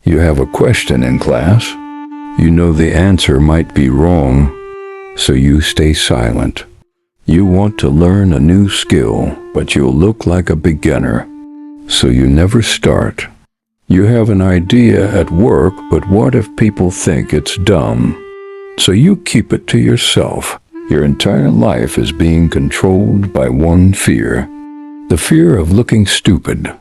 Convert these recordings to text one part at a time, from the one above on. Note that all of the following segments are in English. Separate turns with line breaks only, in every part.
You have a question in class. You know the answer might be wrong, so you stay silent. You want to learn a new skill, but you'll look like a beginner, so you never start. You have an idea at work, but what if people think it's dumb? So you keep it to yourself. Your entire life is being controlled by one fear, the fear of looking stupid.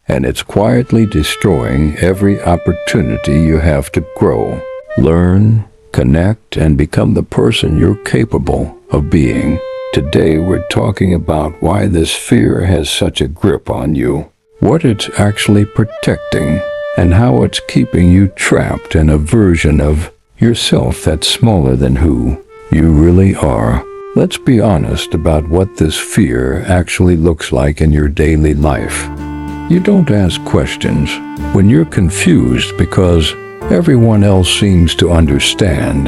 And it's quietly destroying every opportunity you have to grow, learn, connect, and become the person you're capable of being. Today we're talking about why this fear has such a grip on you, what it's actually protecting, and how it's keeping you trapped in a version of yourself that's smaller than who you really are. Let's be honest about what this fear actually looks like in your daily life. You don't ask questions when you're confused because everyone else seems to understand.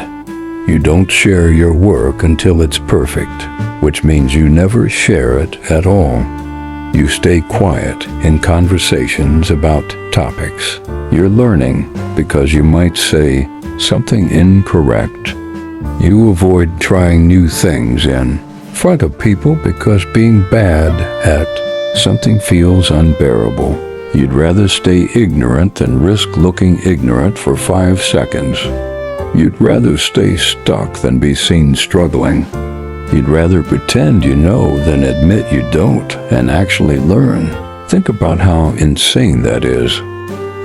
You don't share your work until it's perfect, which means you never share it at all. You stay quiet in conversations about topics you're learning because you might say something incorrect. You avoid trying new things in front of people because being bad at something feels unbearable. You'd rather stay ignorant than risk looking ignorant for 5 seconds. You'd rather stay stuck than be seen struggling. You'd rather pretend you know than admit you don't and actually learn. Think about how insane that is.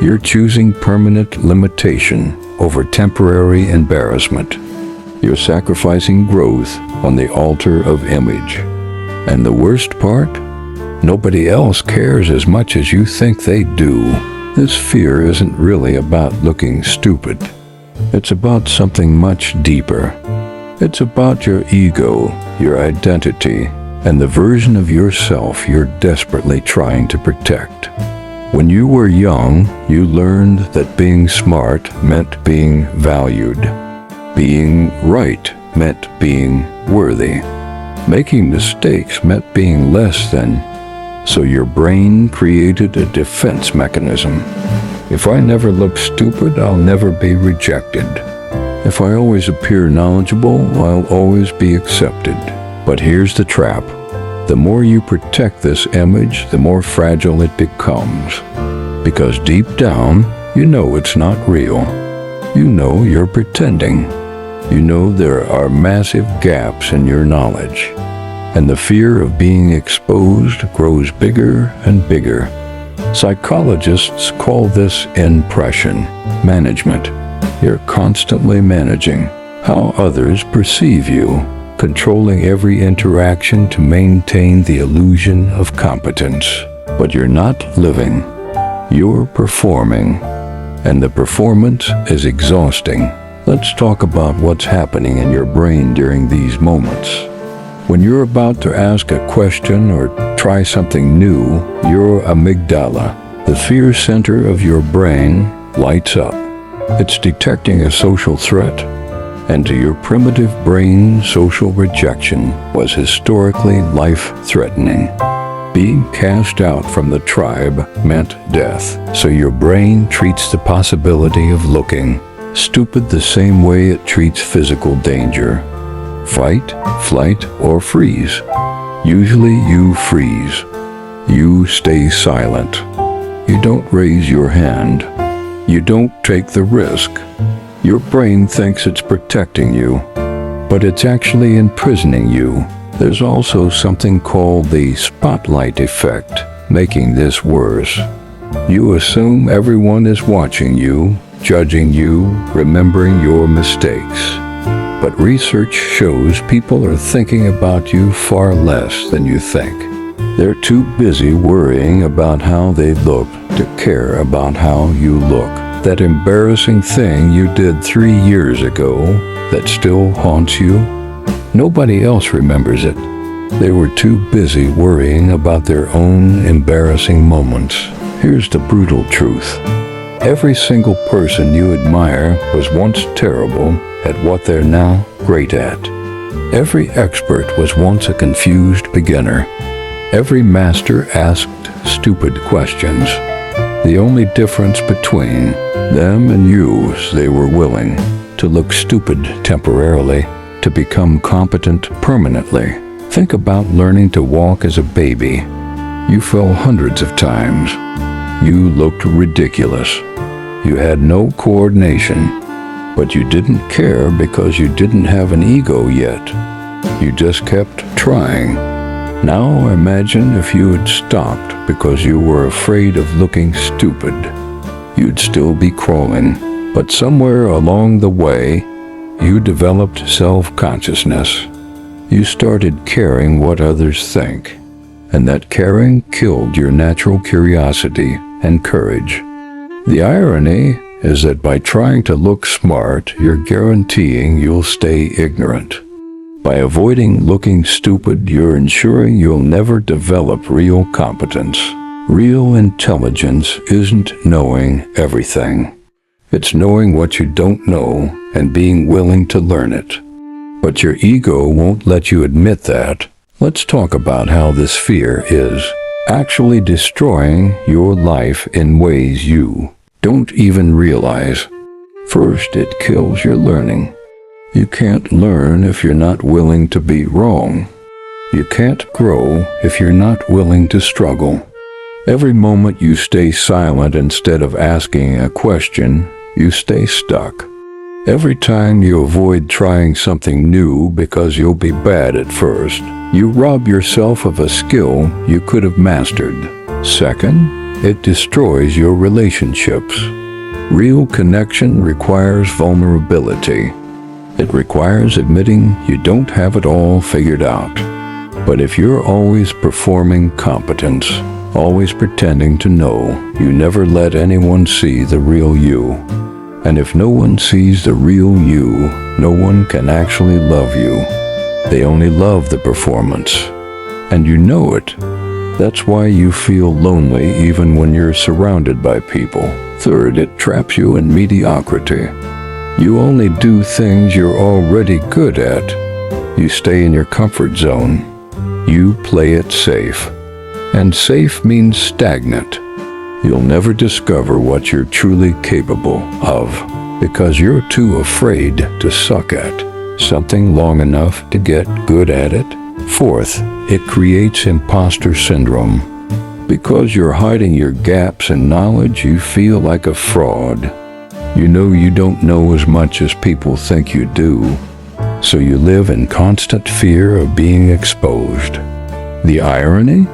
You're choosing permanent limitation over temporary embarrassment. You're sacrificing growth on the altar of image. And the worst part? Nobody else cares as much as you think they do. This fear isn't really about looking stupid. It's about something much deeper. It's about your ego, your identity, and the version of yourself you're desperately trying to protect. When you were young, you learned that being smart meant being valued. Being right meant being worthy. Making mistakes meant being less than. So your brain created a defense mechanism. If I never look stupid, I'll never be rejected. If I always appear knowledgeable, I'll always be accepted. But here's the trap. The more you protect this image, the more fragile it becomes. Because deep down, you know it's not real. You know you're pretending. You know there are massive gaps in your knowledge. And the fear of being exposed grows bigger and bigger. Psychologists call this impression management. You're constantly managing how others perceive you, controlling every interaction to maintain the illusion of competence. But you're not living. You're performing. And the performance is exhausting. Let's talk about what's happening in your brain during these moments. When you're about to ask a question or try something new, your amygdala, the fear center of your brain, lights up. It's detecting a social threat, and to your primitive brain, social rejection was historically life-threatening. Being cast out from the tribe meant death, so your brain treats the possibility of looking stupid the same way it treats physical danger. Fight, flight, or freeze. Usually you freeze. You stay silent. You don't raise your hand. You don't take the risk. Your brain thinks it's protecting you, but it's actually imprisoning you. There's also something called the spotlight effect, making this worse. You assume everyone is watching you, judging you, remembering your mistakes. But research shows people are thinking about you far less than you think. They're too busy worrying about how they look to care about how you look. That embarrassing thing you did 3 years ago that still haunts you, nobody else remembers it. They were too busy worrying about their own embarrassing moments. Here's the brutal truth. Every single person you admire was once terrible at what they're now great at. Every expert was once a confused beginner. Every master asked stupid questions. The only difference between Them and you, they were willing to look stupid temporarily, to become competent permanently. Think about learning to walk as a baby. You fell hundreds of times. You looked ridiculous. You had no coordination, but you didn't care because you didn't have an ego yet. You just kept trying. Now imagine if you had stopped because you were afraid of looking stupid. You'd still be crawling, but somewhere along the way, you developed self-consciousness. You started caring what others think, and that caring killed your natural curiosity and courage. The irony is that by trying to look smart, you're guaranteeing you'll stay ignorant. By avoiding looking stupid, you're ensuring you'll never develop real competence. Real intelligence isn't knowing everything. It's knowing what you don't know and being willing to learn it. But your ego won't let you admit that. Let's talk about how this fear is actually destroying your life in ways you don't even realize. First, it kills your learning. You can't learn if you're not willing to be wrong. You can't grow if you're not willing to struggle. Every moment you stay silent instead of asking a question, you stay stuck. Every time you avoid trying something new because you'll be bad at first, you rob yourself of a skill you could have mastered. Second, it destroys your relationships. Real connection requires vulnerability. It requires admitting you don't have it all figured out. But if you're always performing competence, always pretending to know, you never let anyone see the real you. And if no one sees the real you, no one can actually love you. They only love the performance. And you know it. That's why you feel lonely even when you're surrounded by people. Third, it traps you in mediocrity. You only do things you're already good at. You stay in your comfort zone. You play it safe. And safe means stagnant. You'll never discover what you're truly capable of because you're too afraid to suck at something long enough to get good at it. Fourth, it creates imposter syndrome. Because you're hiding your gaps in knowledge, you feel like a fraud. You know you don't know as much as people think you do, so you live in constant fear of being exposed. The irony?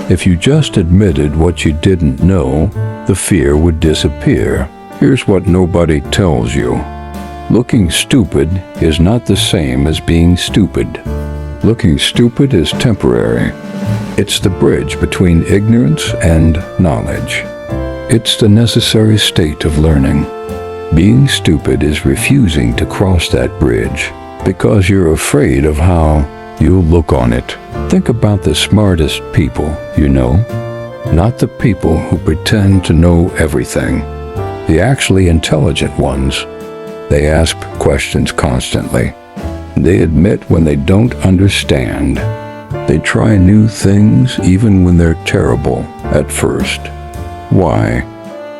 If you just admitted what you didn't know, the fear would disappear. Here's what nobody tells you. Looking stupid is not the same as being stupid. Looking stupid is temporary. It's the bridge between ignorance and knowledge. It's the necessary state of learning. Being stupid is refusing to cross that bridge because you're afraid of how you'll look on it. Think about the smartest people you know, not the people who pretend to know everything. The actually intelligent ones. They ask questions constantly. They admit when they don't understand. They try new things even when they're terrible at first. Why?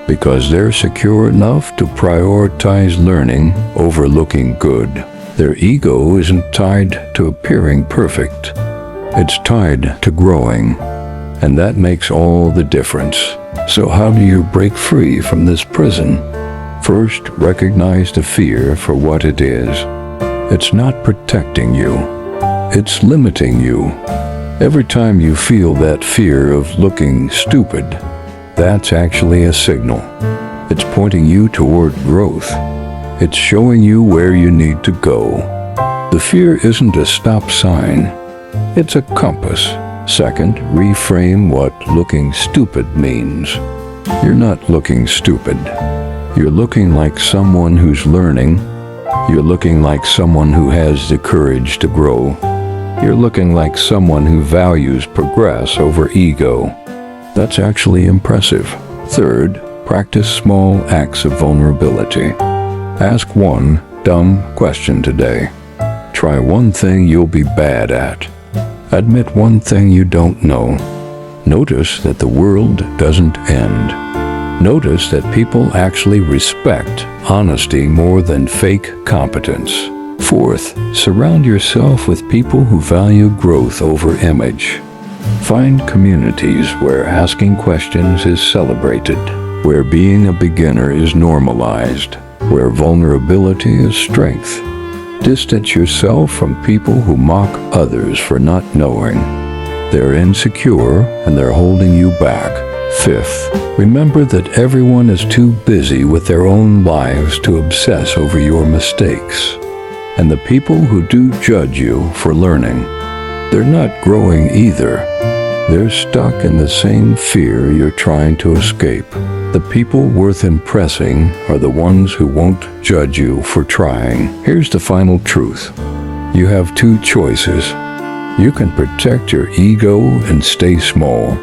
Because they're secure enough to prioritize learning over looking good. Their ego isn't tied to appearing perfect. It's tied to growing, and that makes all the difference. So how do you break free from this prison? First, recognize the fear for what it is. It's not protecting you. It's limiting you. Every time you feel that fear of looking stupid, that's actually a signal. It's pointing you toward growth. It's showing you where you need to go. The fear isn't a stop sign. It's a compass. Second, reframe what looking stupid means. You're not looking stupid. You're looking like someone who's learning. You're looking like someone who has the courage to grow. You're looking like someone who values progress over ego. That's actually impressive. Third, practice small acts of vulnerability. Ask one dumb question today. Try one thing you'll be bad at. Admit one thing you don't know. Notice that the world doesn't end. Notice that people actually respect honesty more than fake competence. Fourth, surround yourself with people who value growth over image. Find communities where asking questions is celebrated, where being a beginner is normalized, where vulnerability is strength. Distance yourself from people who mock others for not knowing. They're insecure and they're holding you back. Fifth, remember that everyone is too busy with their own lives to obsess over your mistakes. And the people who do judge you for learning, they're not growing either. They're stuck in the same fear you're trying to escape. The people worth impressing are the ones who won't judge you for trying. Here's the final truth. You have two choices. You can protect your ego and stay small,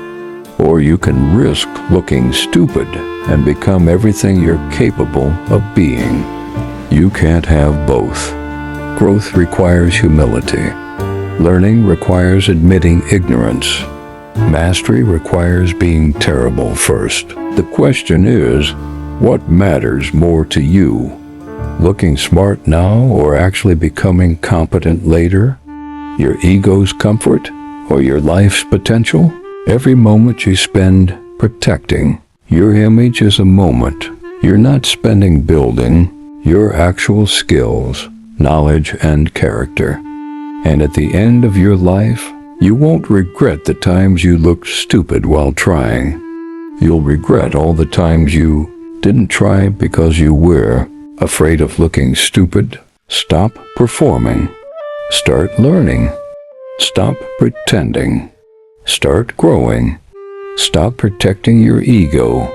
or you can risk looking stupid and become everything you're capable of being. You can't have both. Growth requires humility. Learning requires admitting ignorance. Mastery requires being terrible first. The question is, what matters more to you? Looking smart now or actually becoming competent later? Your ego's comfort or your life's potential? Every moment you spend protecting your image is a moment you're not spending building your actual skills, knowledge, and character. And at the end of your life, you won't regret the times you looked stupid while trying. You'll regret all the times you didn't try because you were afraid of looking stupid. Stop performing. Start learning. Stop pretending. Start growing. Stop protecting your ego.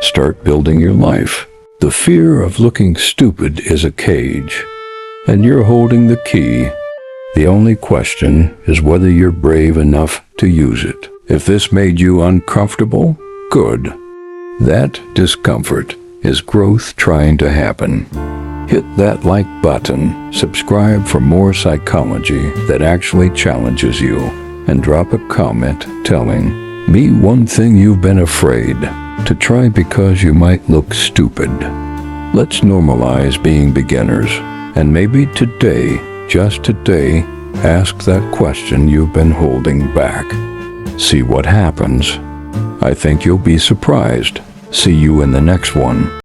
Start building your life. The fear of looking stupid is a cage, and you're holding the key. The only question is whether you're brave enough to use it. If this made you uncomfortable, good. That discomfort is growth trying to happen. Hit that like button, subscribe for more psychology that actually challenges you, and drop a comment telling me one thing you've been afraid to try because you might look stupid. Let's normalize being beginners, and maybe today, just today, ask that question you've been holding back. See what happens. I think you'll be surprised. See you in the next one.